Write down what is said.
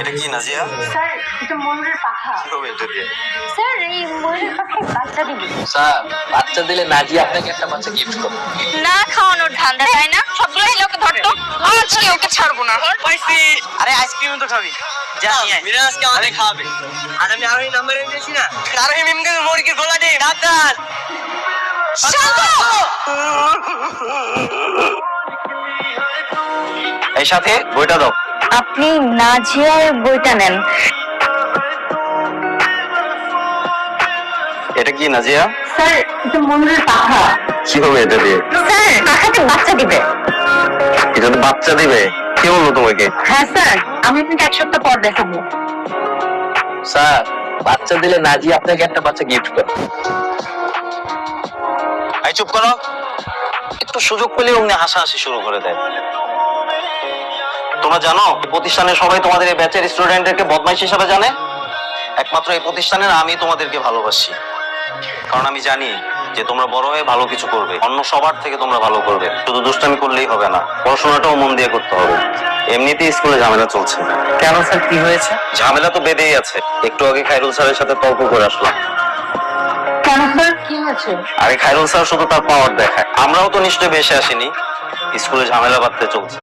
এটা কি নাজিয়া? স্যার এটা ময়ূরের পাখা। কি হবে এটা দিয়ে? স্যার এই ময়ূরের পাখায় বাচ্চা দিবি। স্যার বাচ্চা দিলে নাজিয়া আপনাকে একটা বাচ্চা গিফট করবে। না খাওয়ানোর ধান্দা তাই না? সবগুলো এলে ওকে ধরতো। আজকে ওকে ছাড়বো না। পাইছি। আরে আইসক্রিম তো খাবি। যা নিয়ে আয়। মিরাজ আজকে আমাদের খাওয়াবে। আজ আমি আরোহী নাম্বারে দিয়েছি না। আরোহী মিমকে মুরগির গলা দে। সাবধান। এই সাথে বইটা দাও। আপনি নাজিয়ার বইটা নেন। এটা কি নাজিয়া? স্যার এটা ময়ূরের পাখা। কি হবে এটা দিয়ে? স্যার পাখাতে বাচ্চা দিবে। এটা তো বাচ্চা দিবে। কে বললো তোমাকে? হ্যাঁ স্যার আমি আপনাকে এক সপ্তাহ পর দেখাবো। স্যার বাচ্চা দিলে নাজিয়া আপনাকে একটা বাচ্চা গিফট করবে। এই চুপ করো। একটু সুযোগ পেলে অমনি হাসাহাসি শুরু করে দেয়। তোমরা জানো প্রতিষ্ঠানের সবাই তোমাদের এই ব্যাচের স্টুডেন্টদেরকে বদমাইশ হিসাবে জানে। একমাত্র এই প্রতিষ্ঠানের আমি তোমাদেরকে ভালোবাসি, কারণ আমি জানি যে তোমরা বড় হয়ে ভালো কিছু করবে, অন্য সবার থেকে তোমরা ভালো করবে। শুধু দুষ্টামি করলেই হবে না, পড়াশোনাটাও মন দিয়ে করতে হবে। এমনিতেই স্কুলে ঝামেলা চলছে। কেন স্যার কি হয়েছে? ঝামেলা তো বেঁধেই আছে। একটু আগে খায়রুল স্যারের সাথে তর্ক করে আসলাম। কেন স্যার কি হয়েছে? আরে খায়রুল স্যার শুধু তার পাওয়ার দেখায়, আমরাও তো নিশ্চয়ই বেশি আসিনি। স্কুলে ঝামেলা বাঁধতে চলছে।